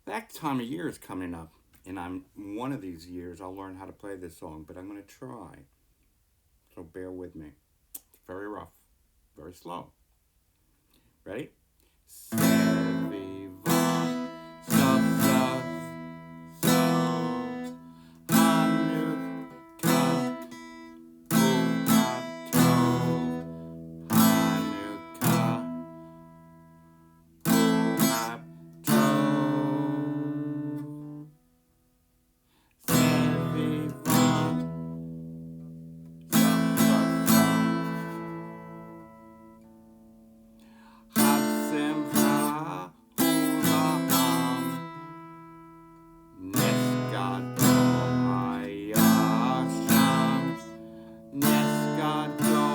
That time of year is coming up, and I'm one of these years I'll learn how to play this song, but I'm going to try. So bear with me. It's very rough, very slow. Ready? Se viva, so, so, so, Chanukah, Bu'at Tov, Chanukah, Bu'at Tov. Se viva, so, Simcha Ulam Nesgado Hayasham Nesgado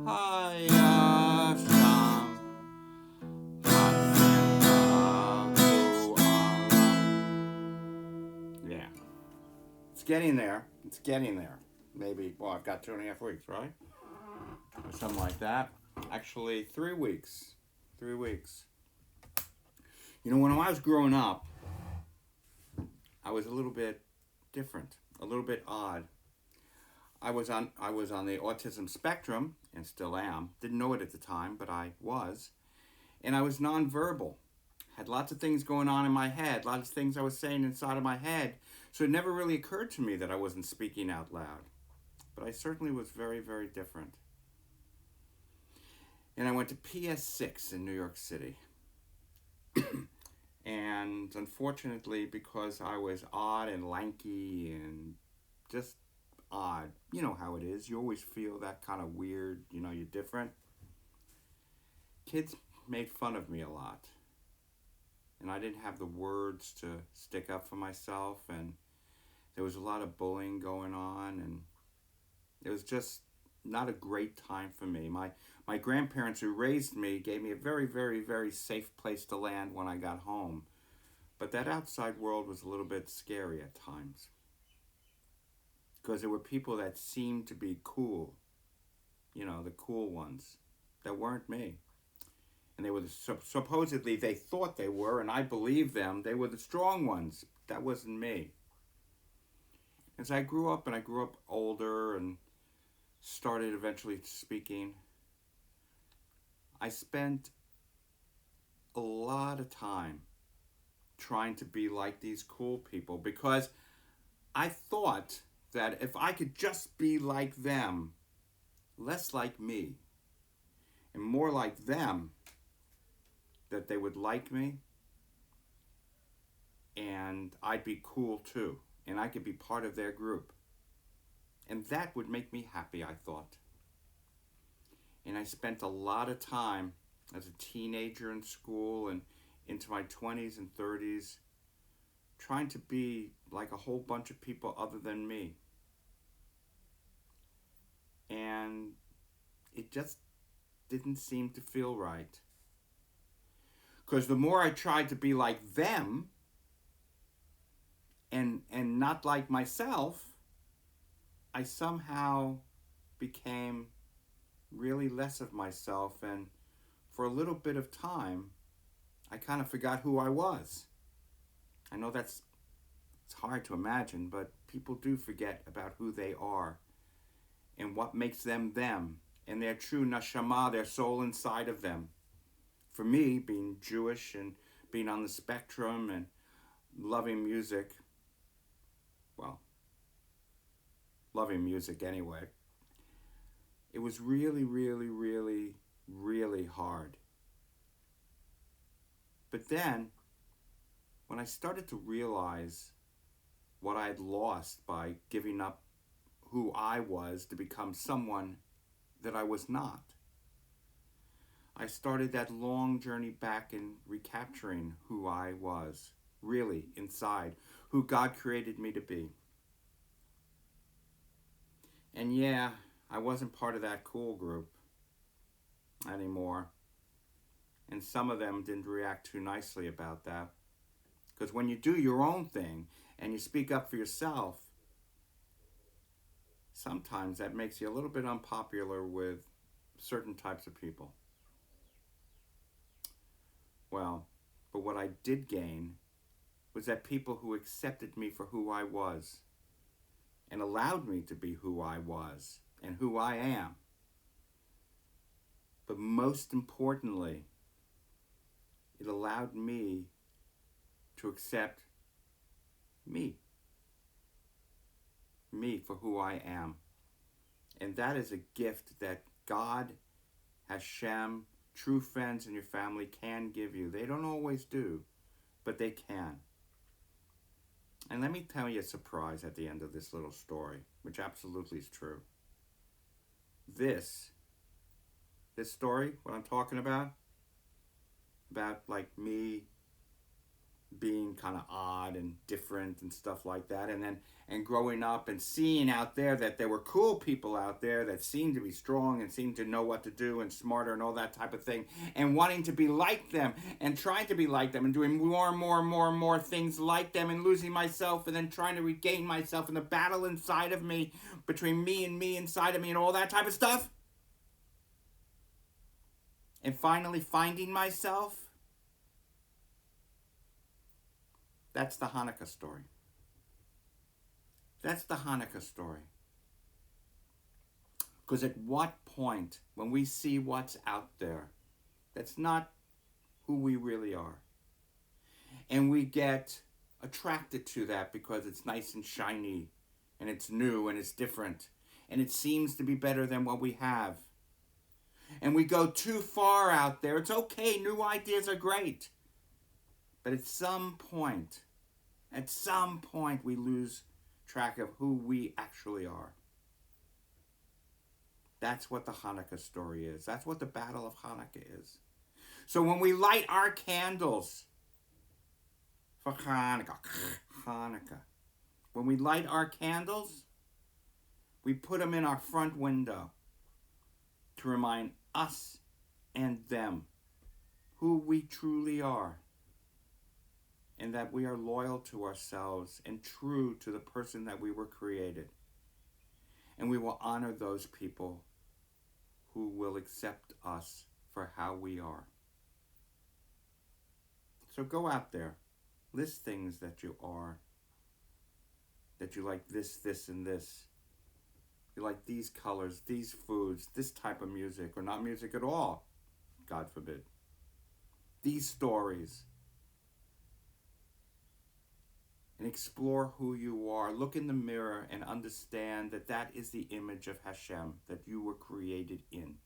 Hayasham Hasimcha Ulam. Yeah. It's getting there. It's getting there. Maybe, well, I've got 2.5 weeks, right? Or something like that. Actually, 3 weeks. 3 weeks. You know, when I was growing up, I was a little bit different, a little bit odd. I was on the autism spectrum and still am. Didn't know it at the time, but I was. And I was nonverbal. Had lots of things going on in my head, lots of things I was saying inside of my head. So it never really occurred to me that I wasn't speaking out loud. But I certainly was very, very different. And I went to PS6 in New York City. And unfortunately, because I was odd and lanky and just odd, you know how it is. You always feel that kind of weird, you're different. Kids made fun of me a lot. And I didn't have the words to stick up for myself. And there was a lot of bullying going on. And it was just not a great time for me. My grandparents who raised me gave me a very, very, very safe place to land when I got home. But that outside world was a little bit scary at times. Because there were people that seemed to be cool. The cool ones. That weren't me. And they were supposedly, they thought they were, and I believed them. They were the strong ones. That wasn't me. As I grew up, and I grew up older, and started eventually speaking, I spent a lot of time trying to be like these cool people because I thought that if I could just be like them, less like me, and more like them, that they would like me and I'd be cool too, and I could be part of their group. And that would make me happy, I thought. And I spent a lot of time as a teenager in school and into my 20s and 30s trying to be like a whole bunch of people other than me. And it just didn't seem to feel right. Because the more I tried to be like them and not like myself, I somehow became really less of myself, and for a little bit of time, I kind of forgot who I was. I know it's hard to imagine, but people do forget about who they are and what makes them them, and their true neshama, their soul inside of them. For me, being Jewish and being on the spectrum and loving music, well, loving music anyway, it was really, really, really, really hard. But then, when I started to realize what I had lost by giving up who I was to become someone that I was not, I started that long journey back in recapturing who I was, really, inside, who God created me to be. And yeah, I wasn't part of that cool group anymore. And some of them didn't react too nicely about that. Because when you do your own thing and you speak up for yourself, sometimes that makes you a little bit unpopular with certain types of people. Well, But what I did gain was that people who accepted me for who I was and allowed me to be who I was and who I am. But most importantly, it allowed me to accept me for who I am. And that is a gift that God, Hashem, true friends in your family can give you. They don't always do, but they can. And let me tell you a surprise at the end of this little story, which absolutely is true. This story, what I'm talking about like me being kind of odd and different and stuff like that, and growing up and seeing out there that there were cool people out there that seemed to be strong and seemed to know what to do and smarter and all that type of thing, and wanting to be like them and trying to be like them and doing more and more and more and more things like them, and losing myself and then trying to regain myself in the battle inside of me, between me and me inside of me and all that type of stuff, and finally finding myself. That's the Hanukkah story. That's the Hanukkah story. Because at what point, when we see what's out there, that's not who we really are, and we get attracted to that because it's nice and shiny, and it's new, and it's different, and it seems to be better than what we have, and we go too far out there. It's okay, new ideas are great. But at some point, we lose track of who we actually are. That's what the Hanukkah story is. That's what the Battle of Hanukkah is. So when we light our candles for Hanukkah, when we light our candles, we put them in our front window to remind us and them who we truly are, and that we are loyal to ourselves and true to the person that we were created. And we will honor those people who will accept us for how we are. So go out there, list things that you are, that you like this, and this. You like these colors, these foods, this type of music, or not music at all, God forbid. These stories. And explore who you are. Look in the mirror and understand that that is the image of Hashem that you were created in.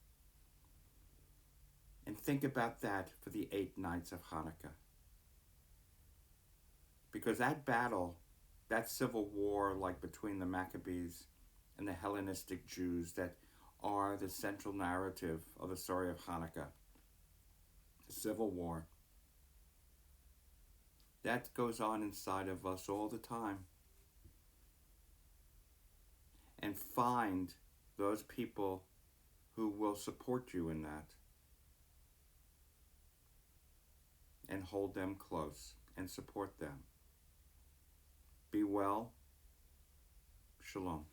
And think about that for the 8 nights of Hanukkah. Because that battle, that civil war, like between the Maccabees and the Hellenistic Jews, that are the central narrative of the story of Hanukkah, the civil war, that goes on inside of us all the time. And find those people who will support you in that. And hold them close and support them. Be well. Shalom.